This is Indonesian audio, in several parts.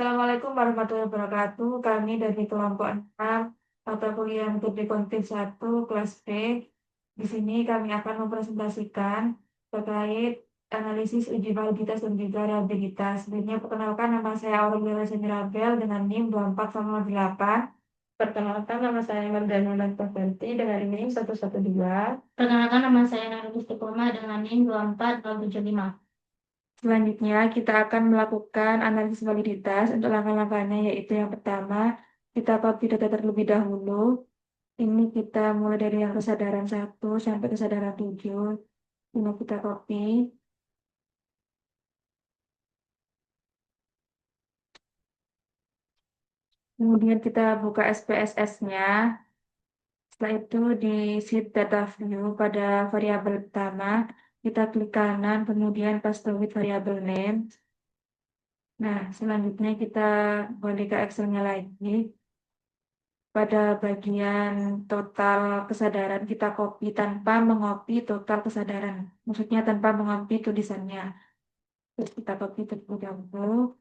Assalamualaikum warahmatullahi wabarakatuh. Kami dari kelompok 6 mata kuliah metode kuantitatif 1 kelas B. Di sini kami akan mempresentasikan terkait analisis uji validitas dan juga reliabilitas. Sebelumnya perkenalkan, nama saya Aurelia Mirabel dengan NIM 24108. Perkenalkan, nama saya Mardana Lantafanti dengan NIM 112. Perkenalkan, nama saya Nurul Istiqomah dengan NIM 24075. Selanjutnya, kita akan melakukan analisis validitas. Untuk langkah-langkahnya yaitu yang pertama, kita copy data terlebih dahulu. Ini kita mulai dari yang kesadaran 1 sampai kesadaran 7. Ini kita copy. Kemudian kita buka SPSS-nya. Setelah itu di sheet data view pada variabel pertama, kita klik kanan, kemudian paste with variable name. Nah, selanjutnya kita kembali ke Excel-nya lagi. Pada bagian total kesadaran kita copy tanpa mengopi total kesadaran. Maksudnya tanpa mengopi tulisannya. Terus kita copy terlebih dahulu.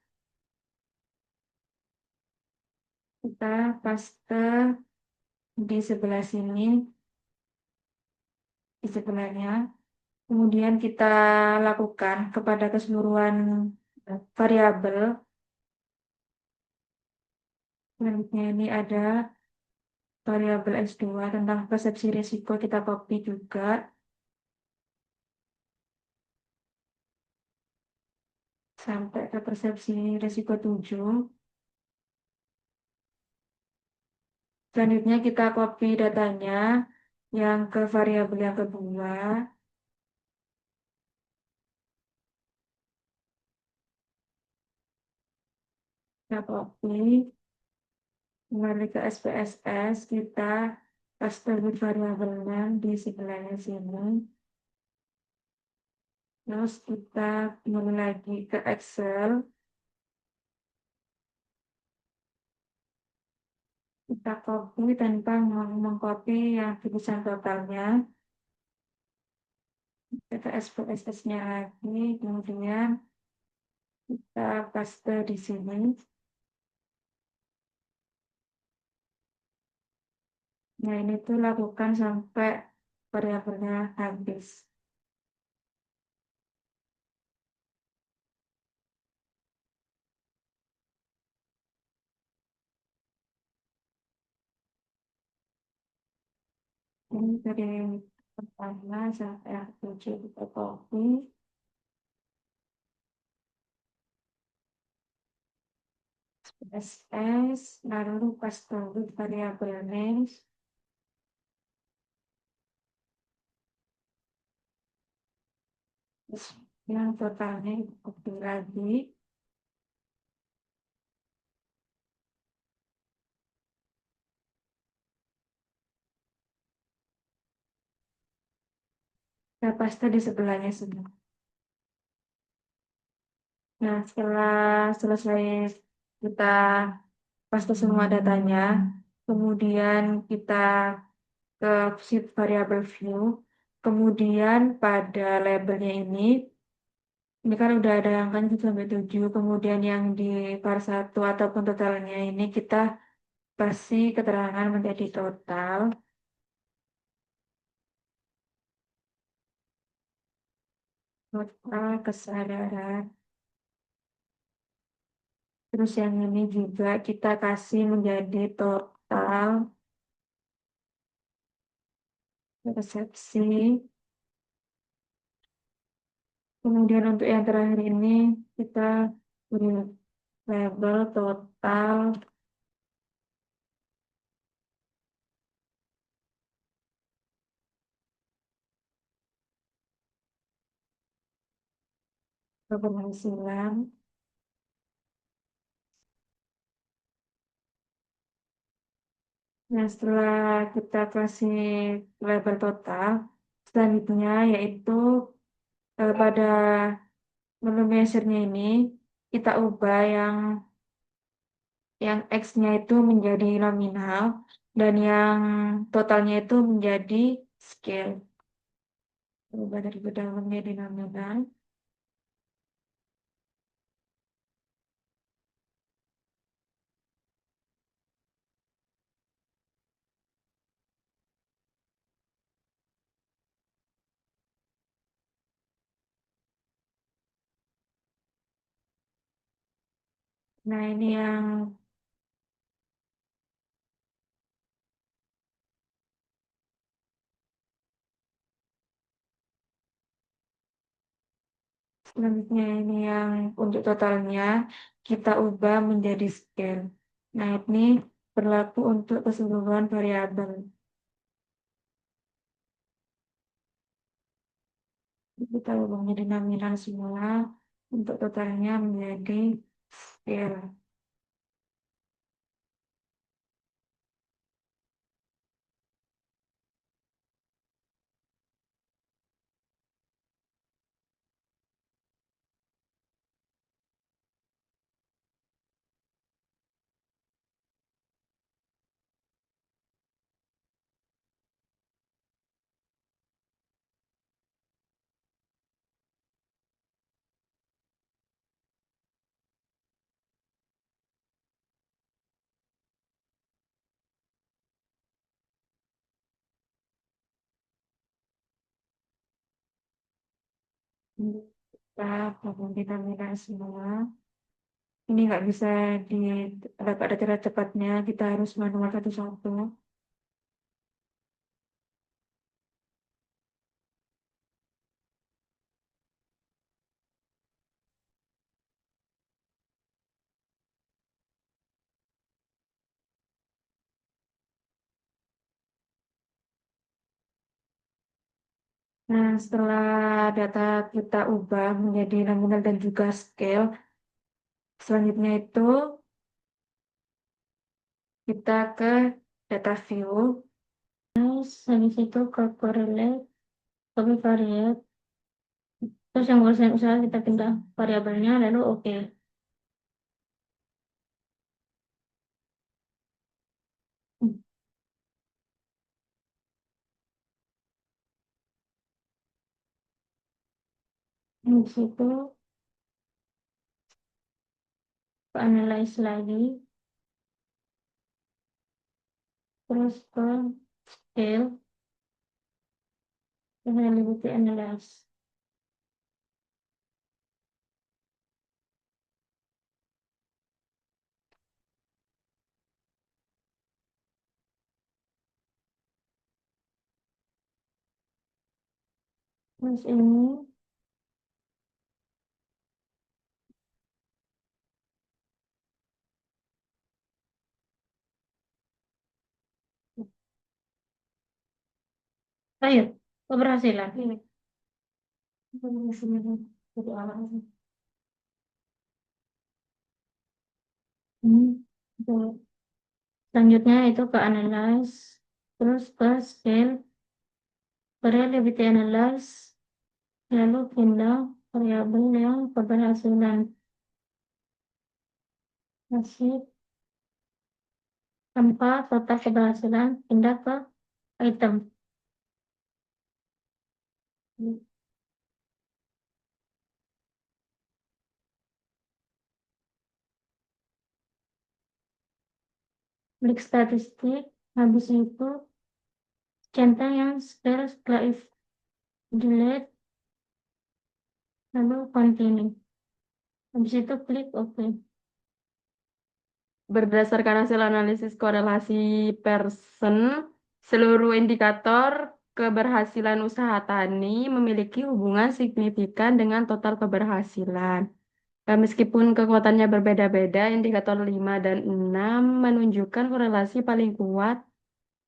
Kita paste di sebelah sini, di sebelahnya. Kemudian kita lakukan kepada keseluruhan variabel. Selanjutnya ini ada variabel S2 tentang persepsi risiko, kita copy juga. Sampai ke persepsi risiko 7. Selanjutnya kita copy datanya yang ke variabel yang kedua. Kita copy, kembali ke SPSS, kita paste variabelnya di sebelahnya sini. Terus kita kembali lagi ke Excel. Kita copy tanpa mengcopy yang tulisan totalnya. Kita SPSS-nya lagi, kemudian kita paste di sini. Nah, ini tuh lakukan sampai variabelnya habis. Ini dari pertama sampai yang 7 kita copy. SPSS, lalu paste variabel names. Terus yang totalnya copy lagi. Kita paste di sebelahnya semua. Nah, setelah selesai kita paste semua datanya, kemudian kita ke sheet variable view, kemudian pada labelnya ini kan udah ada angkanya 1 sampai 7, kemudian yang di var 1 ataupun totalnya ini kita kasih keterangan menjadi total. Total kesadaran. Terus yang ini juga kita kasih menjadi total persepsi. Kemudian untuk yang terakhir ini kita beri label total keberhasilan. Nah, setelah kita kasih label total, selanjutnya yaitu pada menu measure-nya ini kita ubah yang X-nya itu menjadi nominal dan yang totalnya itu menjadi scale. Ubah dari bedal menjadi nominal. Nah, ini yang selanjutnya ini yang untuk totalnya kita ubah menjadi scale. Nah, ini berlaku untuk keseluruhan variabel. Kita ubah menjadi nominal semua untuk totalnya menjadi scale. Kita ubah nominal semua. Ini nggak bisa dapat ada cara cepatnya, kita harus manual satu-satu. Nah, setelah data kita ubah menjadi nominal dan juga scale, selanjutnya itu kita ke data view. Terus habis itu ke correlate, covariate. Terus yang urusan usaha kita pindah variabelnya lalu oke. Di situ analyze lagi, terus ke scale, availability analyze. Terus ini ayo keberhasilan. Jadi awal. Betul. Selanjutnya itu ke analyze, terus ke scale, variability analyze, lalu pindah variabel yang keberhasilan. Masih tanpa total keberhasilan, pindah ke item. Klik statistik, habis itu centang yang scale setelah if delete, lalu continue. Habis itu klik OK. Berdasarkan hasil analisis korelasi Pearson, seluruh indikator keberhasilan usaha tani memiliki hubungan signifikan dengan total keberhasilan. Meskipun kekuatannya berbeda-beda, indikator 5 dan 6 menunjukkan korelasi paling kuat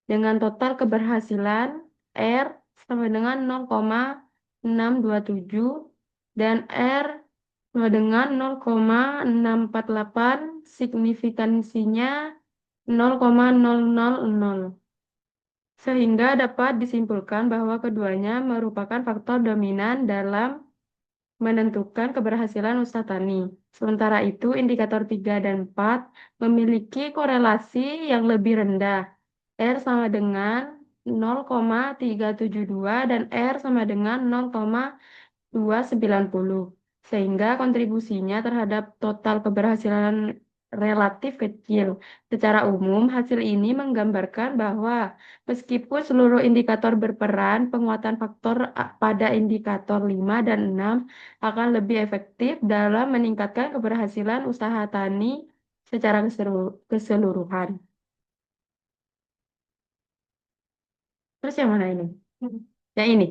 dengan total keberhasilan R sama dengan 0,627 dan R sama dengan 0,648, signifikansinya 0,000. Sehingga dapat disimpulkan bahwa keduanya merupakan faktor dominan dalam menentukan keberhasilan usaha tani. Sementara itu, indikator 3 dan 4 memiliki korelasi yang lebih rendah. R sama dengan 0,372 dan R sama dengan 0,290. Sehingga kontribusinya terhadap total keberhasilan relatif kecil. Secara umum, hasil ini menggambarkan bahwa meskipun seluruh indikator berperan, penguatan faktor pada indikator 5 dan 6 akan lebih efektif dalam meningkatkan keberhasilan usaha tani secara keseluruhan. Terus yang mana ini? Yang ini.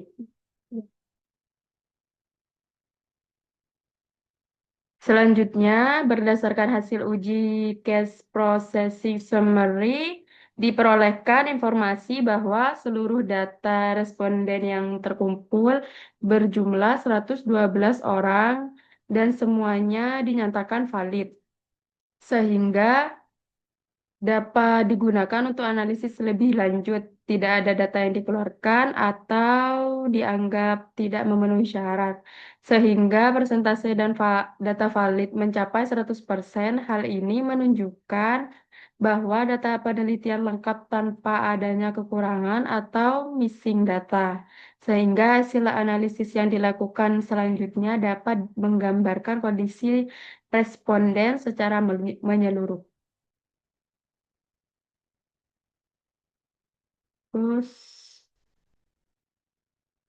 Selanjutnya, berdasarkan hasil uji case processing summary, diperolehkan informasi bahwa seluruh data responden yang terkumpul berjumlah 112 orang dan semuanya dinyatakan valid, sehingga dapat digunakan untuk analisis lebih lanjut. Tidak ada data yang dikeluarkan atau dianggap tidak memenuhi syarat. Sehingga persentase dan data valid mencapai 100%. Hal ini menunjukkan bahwa data penelitian lengkap tanpa adanya kekurangan atau missing data. Sehingga hasil analisis yang dilakukan selanjutnya dapat menggambarkan kondisi responden secara menyeluruh. Terus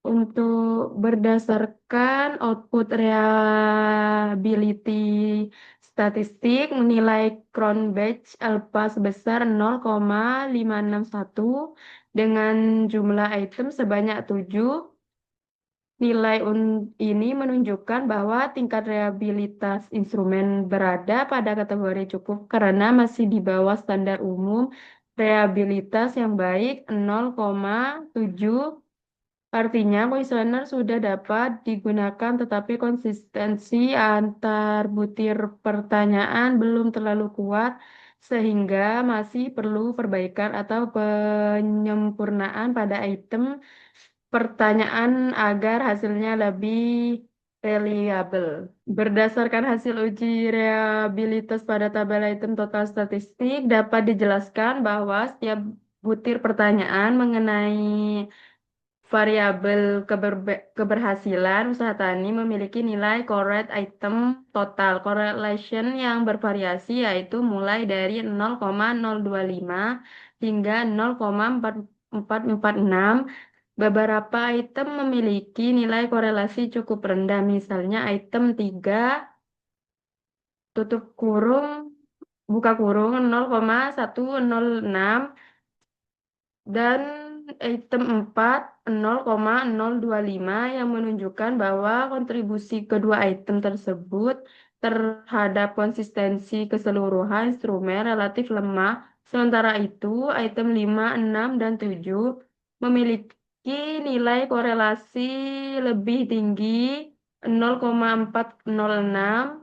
untuk berdasarkan output reliability statistik, nilai Cronbach alpha sebesar 0,561 dengan jumlah item sebanyak 7. Nilai ini menunjukkan bahwa tingkat reliabilitas instrumen berada pada kategori cukup karena masih di bawah standar umum reliabilitas yang baik 0,7. Artinya, kuesioner sudah dapat digunakan, tetapi konsistensi antar butir pertanyaan belum terlalu kuat, sehingga masih perlu perbaikan atau penyempurnaan pada item pertanyaan agar hasilnya lebih reliable. Berdasarkan hasil uji reliabilitas pada tabel item total statistik, dapat dijelaskan bahwa setiap butir pertanyaan mengenai variabel keberhasilan usaha tani memiliki nilai correct item total correlation yang bervariasi, yaitu mulai dari 0,025 hingga 0,4446. Beberapa item memiliki nilai korelasi cukup rendah, misalnya item 3 tutup kurung buka kurung 0,106 dan item 4 0,025 yang menunjukkan bahwa kontribusi kedua item tersebut terhadap konsistensi keseluruhan instrumen relatif lemah. Sementara itu, item 5, 6, dan 7 memiliki nilai korelasi lebih tinggi 0,406,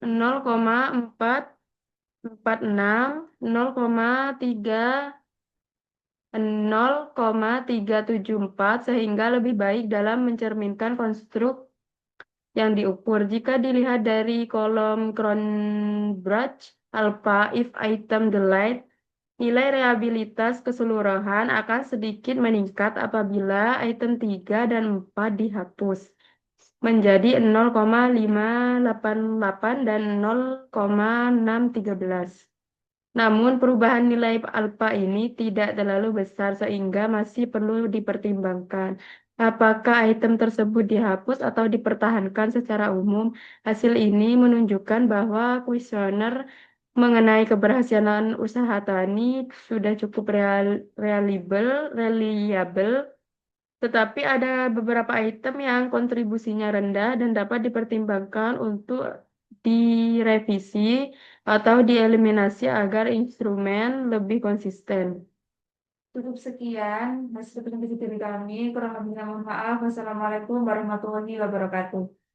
0,446, 0,374 sehingga lebih baik dalam mencerminkan konstruk yang diukur. Jika dilihat dari kolom Cronbach alpha, if item delete, nilai reliabilitas keseluruhan akan sedikit meningkat apabila item 3 dan 4 dihapus menjadi 0,588 dan 0,613. Namun perubahan nilai alfa ini tidak terlalu besar sehingga masih perlu dipertimbangkan apakah item tersebut dihapus atau dipertahankan secara umum. Hasil ini menunjukkan bahwa kuesioner mengenai keberhasilan usaha tani sudah cukup reliable, tetapi ada beberapa item yang kontribusinya rendah dan dapat dipertimbangkan untuk direvisi atau dieliminasi agar instrumen lebih konsisten. Cukup sekian hasil presentasi dari kami. Kurang lebihnya mohon maaf. Wassalamualaikum warahmatullahi wabarakatuh.